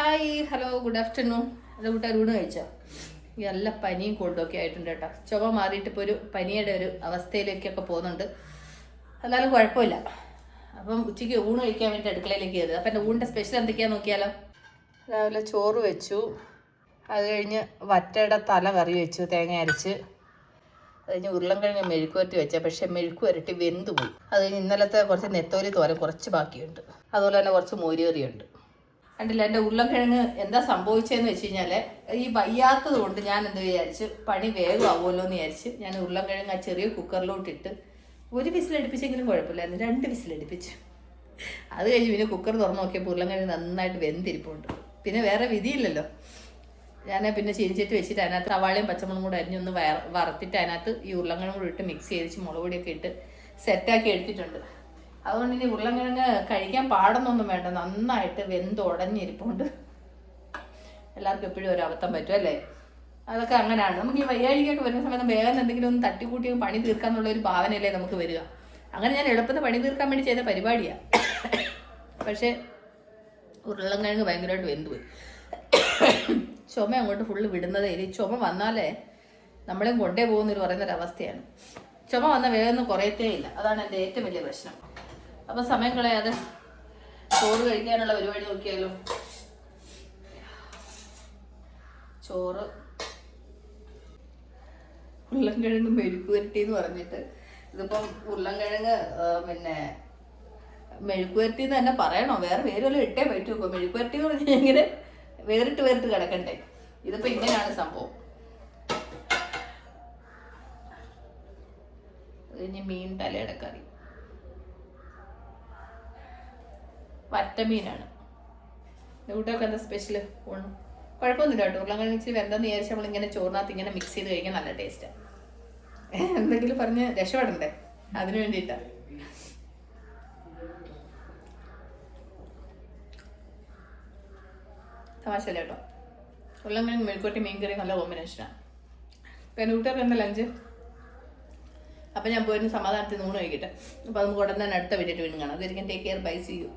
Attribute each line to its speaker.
Speaker 1: Hi hello good afternoon. അത് കൂട്ടുകാർ ഊണ് കഴിച്ചോ? നല്ല പനിയും കൊണ്ടൊക്കെ ആയിട്ടുണ്ട് കേട്ടോ. ചുമ മാറിയിട്ട് ഇപ്പോൾ ഒരു പനിയുടെ ഒരു അവസ്ഥയിലേക്കൊക്കെ പോകുന്നുണ്ട്. എന്നാലും കുഴപ്പമില്ല. അപ്പം ഉച്ചയ്ക്ക് ഊണ് കഴിക്കാൻ വേണ്ടി അടുക്കളയിലേക്ക് കയറുക. അപ്പം എൻ്റെ ഊണിൻ്റെ സ്പെഷ്യൽ എന്തൊക്കെയാണെന്ന് നോക്കിയാലോ. രാവിലെ ചോറ് വെച്ചു, അത് കഴിഞ്ഞ് വറ്റയുടെ തല കറി വെച്ചു തേങ്ങ അരച്ച്. അത് കഴിഞ്ഞ് ഉരുളൻകിഴങ്ങ് മെഴുക്കുവരട്ടി വെച്ചാൽ പക്ഷേ മെഴുക്കുവരട്ടി വെന്ത് പോയി. അത് കഴിഞ്ഞ് ഇന്നലത്തെ കുറച്ച് നെത്തോലി തോരൻ കുറച്ച് ബാക്കിയുണ്ട്. അതുപോലെ തന്നെ കുറച്ച് മോരുകറിയുണ്ട്. കണ്ടില്ല, എൻ്റെ ഉരുളൻകിഴങ്ങ് എന്താ സംഭവിച്ചതെന്ന് വെച്ച് കഴിഞ്ഞാൽ ഈ വയ്യാത്തത് കൊണ്ട് ഞാൻ എന്ത് വിചാരിച്ച് പണി വേഗമാവുമല്ലോ എന്ന് വിചാരിച്ച് ഞാൻ ഉരുളൻകിഴങ്ങ് ആ ചെറിയ കുക്കറിലോട്ടിട്ട് ഒരു വിസിലടുപ്പിച്ചെങ്കിലും കുഴപ്പമില്ലായിരുന്നു, 2 വിസിലടുപ്പിച്ച്. അത് കഴിഞ്ഞ് പിന്നെ കുക്കർ തുറന്ന് നോക്കിയപ്പോൾ ഉരുളൻകിഴങ്ങ് നന്നായിട്ട് വെന്തിരിപ്പുണ്ട്. പിന്നെ വേറെ വിധിയില്ലല്ലോ. ഞാൻ പിന്നെ ചീനിച്ചിട്ട് വെച്ചിട്ട് അതിനകത്ത് സവാളയും പച്ചമുളകും കൂടെ അരിഞ്ഞൊന്ന് വറുത്തിട്ട് അതിനകത്ത് ഈ ഉരുളൻകിഴങ്ങ് കൂടെ ഇട്ട് മിക്സ് ചെയ്തിച്ച് മുളക് പൊടിയൊക്കെ ഇട്ട് സെറ്റാക്കി എടുത്തിട്ടുണ്ട്. അതുകൊണ്ട് ഇനി ഉരുളൻകിഴങ്ങ് കഴിക്കാൻ പാടുന്നൊന്നും വേണ്ട, നന്നായിട്ട് വെന്തുടഞ്ഞിരിപ്പുണ്ട്. എല്ലാവർക്കും എപ്പോഴും ഒരു അബദ്ധം പറ്റും അല്ലേ? അതൊക്കെ അങ്ങനെയാണ്. നമുക്ക് ഈ വയ്യാഴികയൊക്കെ വരുന്ന സമയത്ത് വേഗം എന്തെങ്കിലും ഒന്ന് തട്ടിക്കൂട്ടി പണി തീർക്കാന്നുള്ള ഒരു ഭാവനയല്ലേ നമുക്ക് വരിക. അങ്ങനെ ഞാൻ എളുപ്പത്തിൽ പണി തീർക്കാൻ വേണ്ടി ചെയ്ത പരിപാടിയാണ്. പക്ഷേ ഉരുളൻകിഴങ്ങ് ഭയങ്കരമായിട്ട് വെന്തുപോയി. ചുമ അങ്ങോട്ട് ഫുള്ള് വിടുന്നതേ ഇല്ല. ചുമ വന്നാലേ നമ്മളെയും കൊണ്ടേ പോകുന്നൊരു പറയുന്നൊരവസ്ഥയാണ്. ചുമ വന്നാൽ വേഗം കുറയത്തേ ഇല്ല. അതാണ് എൻ്റെ ഏറ്റവും വലിയ പ്രശ്നം. അപ്പം സമയം കളയാതെ ചോറ് കഴിക്കാനുള്ള പരിപാടി നോക്കിയാലോ. ചോറ് ഉരുളൻകിഴങ്ങ് മെഴുക്കുവരട്ടി എന്ന് പറഞ്ഞിട്ട്, ഇതിപ്പം ഉരുളൻകിഴങ്ങ് പിന്നെ മെഴുക്കുവരട്ടി എന്ന് തന്നെ പറയണോ? വേറെ പേര് വല്ലതും ഇട്ടേ പറ്റൂ. ഇപ്പം മെഴുക്കുവരട്ടി എന്ന് പറഞ്ഞാൽ ഇങ്ങനെ വേറിട്ട് കിടക്കണ്ടേ. ഇതിപ്പോൾ ഇങ്ങനെയാണ് സംഭവം. ഇനി മീൻ തലയുടെ കറി, വറ്റമീനാണ്. കൂട്ടൊക്കെ എന്താ സ്പെഷ്യല് ഊണ്? കുഴപ്പമൊന്നുമില്ല കേട്ടോ. ഉരുളൻകിഴങ്ങ് ഇച്ചിരി വെന്തെന്ന് വിചാരിച്ച് നമ്മളിങ്ങനെ ചോറിനകത്ത് ഇങ്ങനെ മിക്സ് ചെയ്ത് കഴിക്കാൻ നല്ല ടേസ്റ്റാണ്. എന്തെങ്കിലും പറഞ്ഞ് രക്ഷപ്പെടണ്ടേ, അതിന് വേണ്ടിയിട്ടാണ്. തമാശല്ല കേട്ടോ. ഉരുളൻകിഴങ്ങ് മെഴുക്കുവരട്ടി മീൻ കറി നല്ല കോമ്പിനേഷനാണ്. പിന്നെ കൂട്ടുകാർക്ക് എന്താ ലഞ്ച്? അപ്പം ഞാൻ പോയിരുന്നു സമാധാനത്തിൽ ഊണ് കഴിക്കട്ടെ. അപ്പോൾ നമുക്ക് ഉടനെ തന്നെ അടുത്ത വീഡിയോ വീണ്ടും കാണാം. അതായിരിക്കും. Take care, bye, see U.